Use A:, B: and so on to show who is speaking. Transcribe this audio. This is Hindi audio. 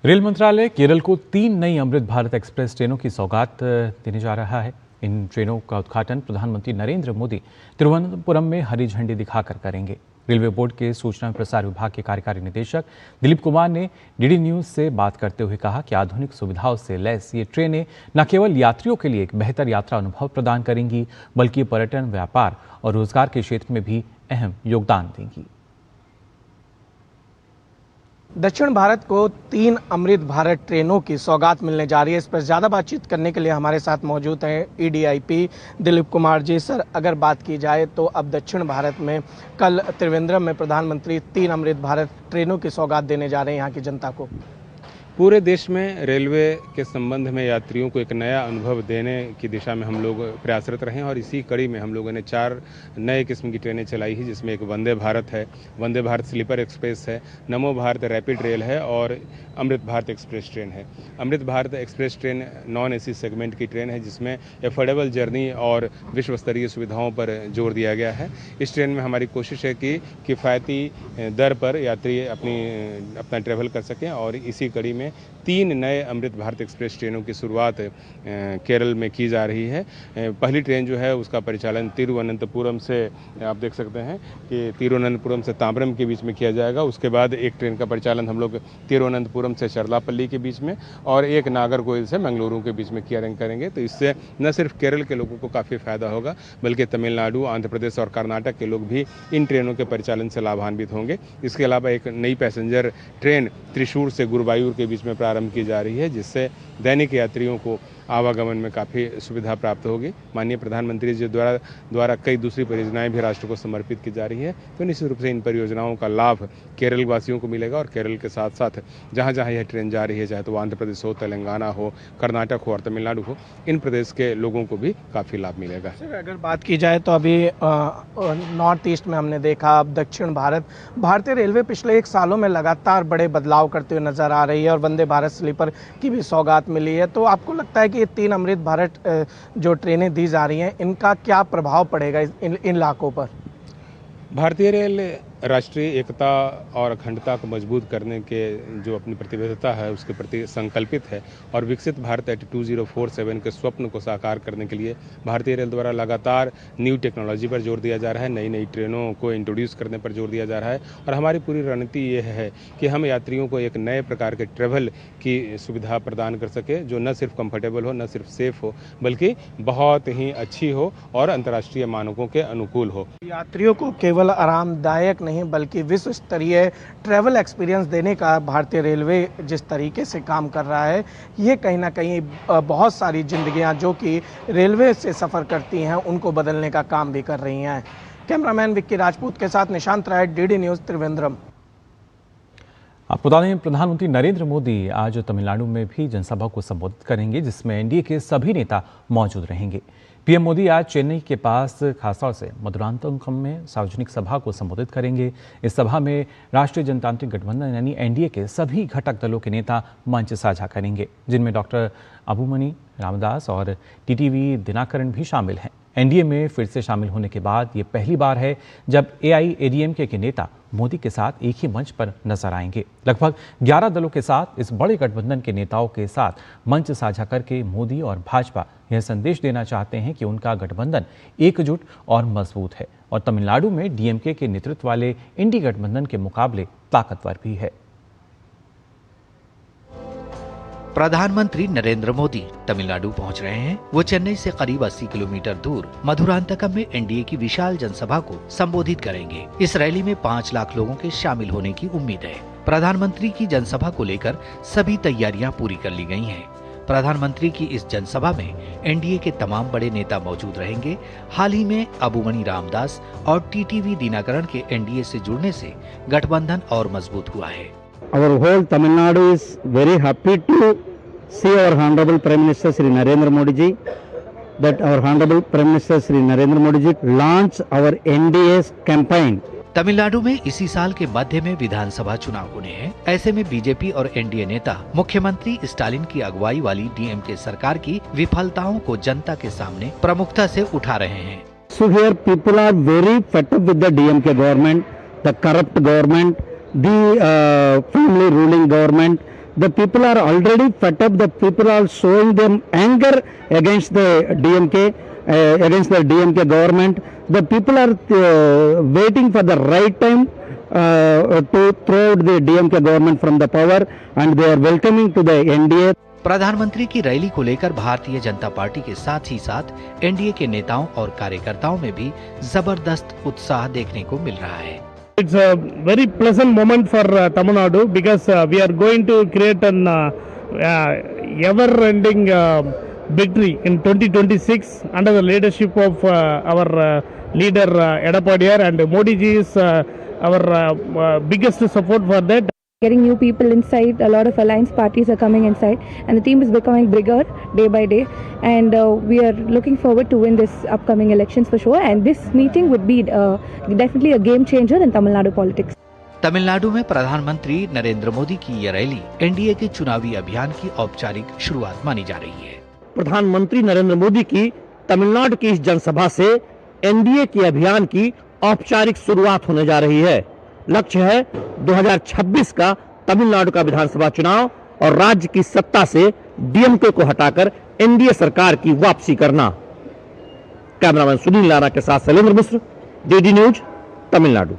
A: रेल मंत्रालय केरल को 3 नई अमृत भारत एक्सप्रेस ट्रेनों की सौगात देने जा रहा है। इन ट्रेनों का उद्घाटन प्रधानमंत्री नरेंद्र मोदी तिरुवनंतपुरम में हरी झंडी दिखाकर करेंगे। रेलवे बोर्ड के सूचना एवं प्रसार विभाग के कार्यकारी निदेशक दिलीप कुमार ने डीडी न्यूज से बात करते हुए कहा कि आधुनिक सुविधाओं से लैस ये ट्रेनें न केवल यात्रियों के लिए एक बेहतर यात्रा अनुभव प्रदान करेंगी, बल्कि पर्यटन, व्यापार और रोजगार के क्षेत्र में भी अहम योगदान देंगी।
B: दक्षिण भारत को 3 अमृत भारत ट्रेनों की सौगात मिलने जा रही है। इस पर ज़्यादा बातचीत करने के लिए हमारे साथ मौजूद हैं EDIP दिलीप कुमार जी। सर, अगर बात की जाए तो अब दक्षिण भारत में कल त्रिवेंद्रम में प्रधानमंत्री 3 अमृत भारत ट्रेनों की सौगात देने जा रहे हैं यहाँ की जनता को।
C: पूरे देश में रेलवे के संबंध में यात्रियों को एक नया अनुभव देने की दिशा में हम लोग प्रयासरत रहे हैं और इसी कड़ी में हम लोगों ने 4 नए किस्म की ट्रेनें चलाई है, जिसमें एक वंदे भारत है, वंदे भारत स्लीपर एक्सप्रेस है, नमो भारत रैपिड रेल है और अमृत भारत एक्सप्रेस ट्रेन है। Amrit Bharat express train non AC segment की ट्रेन है, जिसमें एफोर्डेबल जर्नी और विश्व स्तरीय सुविधाओं पर जोर दिया गया है। इस ट्रेन में हमारी कोशिश है कि किफ़ायती दर पर यात्री अपना ट्रैवल कर सकें और इसी कड़ी में 3 नए अमृत भारत एक्सप्रेस ट्रेनों की शुरुआत केरल में की जा रही है। पहली ट्रेन जो है उसका परिचालन तिरुवनंतपुरम से, आप देख सकते हैं कि तिरुवनंतपुरम से तांबरम के बीच में किया जाएगा। उसके बाद एक ट्रेन का परिचालन हम लोग तिरुवनंतपुरम से चरलापल्ली के बीच में और एक नागरकोइल से मंगलुरु के बीच में करेंगे। तो इससे न सिर्फ केरल के लोगों को काफ़ी फायदा होगा, बल्कि तमिलनाडु, आंध्र प्रदेश और कर्नाटक के लोग भी इन ट्रेनों के परिचालन से लाभान्वित होंगे। इसके अलावा एक नई पैसेंजर ट्रेन त्रिशूर से गुरुवायूर के बीच में प्रारंभ की जा रही है, जिससे दैनिक यात्रियों को आवागमन में काफ़ी सुविधा प्राप्त होगी। माननीय प्रधानमंत्री जी द्वारा कई दूसरी परियोजनाएं भी राष्ट्र को समर्पित की जा रही है, तो निश्चित रूप से इन परियोजनाओं का लाभ केरल वासियों को मिलेगा और केरल के साथ साथ जहां जहां यह ट्रेन जा रही है, चाहे तो आंध्र प्रदेश हो, तेलंगाना हो, कर्नाटक हो और तमिलनाडु हो, इन प्रदेश के लोगों को भी काफ़ी लाभ मिलेगा।
B: सर, अगर बात की जाए तो अभी नॉर्थ ईस्ट में हमने देखा, अब दक्षिण भारतीय रेलवे पिछले 1 सालों में लगातार बड़े बदलाव करते हुए नजर आ रही है और वंदे भारत स्लीपर की भी सौगात मिली है। तो आपको लगता है कि ये 3 अमृत भारत जो ट्रेनें दी जा रही हैं, इनका क्या प्रभाव पड़ेगा इन इलाकों पर?
C: भारतीय रेल राष्ट्रीय एकता और अखंडता को मजबूत करने के जो अपनी प्रतिबद्धता है उसके प्रति संकल्पित है और विकसित भारत एट 2047 के स्वप्न को साकार करने के लिए भारतीय रेल द्वारा लगातार न्यू टेक्नोलॉजी पर जोर दिया जा रहा है, नई नई ट्रेनों को इंट्रोड्यूस करने पर जोर दिया जा रहा है और हमारी पूरी रणनीति ये है कि हम यात्रियों को एक नए प्रकार के ट्रेवल की सुविधा प्रदान कर सके, जो न सिर्फ कंफर्टेबल हो, न सिर्फ सेफ हो, बल्कि बहुत ही अच्छी हो और अंतर्राष्ट्रीय मानकों के अनुकूल हो।
B: यात्रियों को केवल आरामदायक नहीं बल्कि विश्व स्तरीय ट्रैवल एक्सपीरियंस देने का भारतीय रेलवे जिस तरीके से काम कर रहा है, ये कहीं ना कहीं बहुत सारी जिंदगियां जो कि रेलवे से सफ़र करती हैं उनको बदलने का काम भी कर रही हैं। कैमरामैन विक्की राजपूत के साथ निशांत राय, DD न्यूज़, त्रिवेंद्रम।
A: आपको बता दें, प्रधानमंत्री नरेंद्र मोदी आज तमिलनाडु में भी जनसभा को संबोधित करेंगे, जिसमें NDA के सभी नेता मौजूद रहेंगे। PM मोदी आज चेन्नई के पास खासतौर से मधुरांतकम में सार्वजनिक सभा को संबोधित करेंगे। इस सभा में राष्ट्रीय जनतांत्रिक गठबंधन यानी NDA के सभी घटक दलों के नेता मंच साझा करेंगे, जिनमें डॉक्टर अबुमनी रामदास और TTV दिनाकरण भी शामिल हैं। NDA में फिर से शामिल होने के बाद ये पहली बार है जब AIADMK के नेता मोदी के साथ एक ही मंच पर नजर आएंगे। लगभग 11 दलों के साथ इस बड़े गठबंधन के नेताओं के साथ मंच साझा करके मोदी और भाजपा यह संदेश देना चाहते हैं कि उनका गठबंधन एकजुट और मजबूत है और तमिलनाडु में DMK के नेतृत्व वाले इंडी गठबंधन के मुकाबले ताकतवर भी है।
D: प्रधानमंत्री नरेंद्र मोदी तमिलनाडु पहुंच रहे हैं। वो चेन्नई से करीब 80 किलोमीटर दूर मधुरांतकम में NDA की विशाल जनसभा को संबोधित करेंगे। इस रैली में 5 लाख लोगों के शामिल होने की उम्मीद है। प्रधानमंत्री की जनसभा को लेकर सभी तैयारियां पूरी कर ली गई हैं। प्रधानमंत्री की इस जनसभा में NDA के तमाम बड़े नेता मौजूद रहेंगे। हाल ही में अबुमनी रामदास और TTV दिनाकरण के NDA से जुड़ने से गठबंधन और मजबूत हुआ है।
E: Our whole Tamil Nadu is very happy to see our Honorable Prime Minister Shri Narendra Modi ji, that our Honorable Prime Minister Shri Narendra Modi ji launch our NDA's campaign.
D: Tamil Nadu में इसी साल के मध्य में विधानसभा चुनाव होने हैं। ऐसे में बीजेपी और NDA नेता मुख्यमंत्री स्टालिन की अगुवाई वाली DMK सरकार की विफलताओं को जनता के सामने प्रमुखता से उठा रहे हैं।
E: So here people are very fed up with the DMK government, the corrupt government, the family ruling government, The people are already fed up. The people are showing them anger against the DMK, against the DMK government. The people are waiting for the right time to throw out the DMK government from the power, and they are welcoming to the NDA.
D: प्रधानमंत्री की रैली को लेकर भारतीय जनता पार्टी के साथ ही साथ एनडीए के नेताओं और कार्यकर्ताओं में भी जबरदस्त उत्साह देखने को मिल रहा है।
F: It's a very pleasant moment for Tamil Nadu because we are going to create an ever-ending victory in 2026 under the leadership of our leader Edapadiyar, and Modi ji is our biggest support for that.
G: Getting new people inside, a lot of alliance parties are coming inside, and the team is becoming bigger day by day, and we are looking forward to win this upcoming elections for sure, and this meeting would be definitely a game changer in Tamil Nadu politics.
D: Tamil Nadu में प्रधानमंत्री नरेंद्र मोदी की ये रैली एनडीए के चुनावी अभियान की औपचारिक शुरुआत मानी जा रही है।
E: प्रधानमंत्री नरेंद्र मोदी की तमिलनाडु की इस जनसभा से एनडीए के अभियान की औपचारिक शुरुआत होने जा रही है। लक्ष्य है 2026 का तमिलनाडु का विधानसभा चुनाव और राज्य की सत्ता से डीएमके को हटाकर एनडीए सरकार की वापसी करना। कैमरामैन सुनील लाना के साथ शैलेंद्र मिश्र, डीडी न्यूज, तमिलनाडु।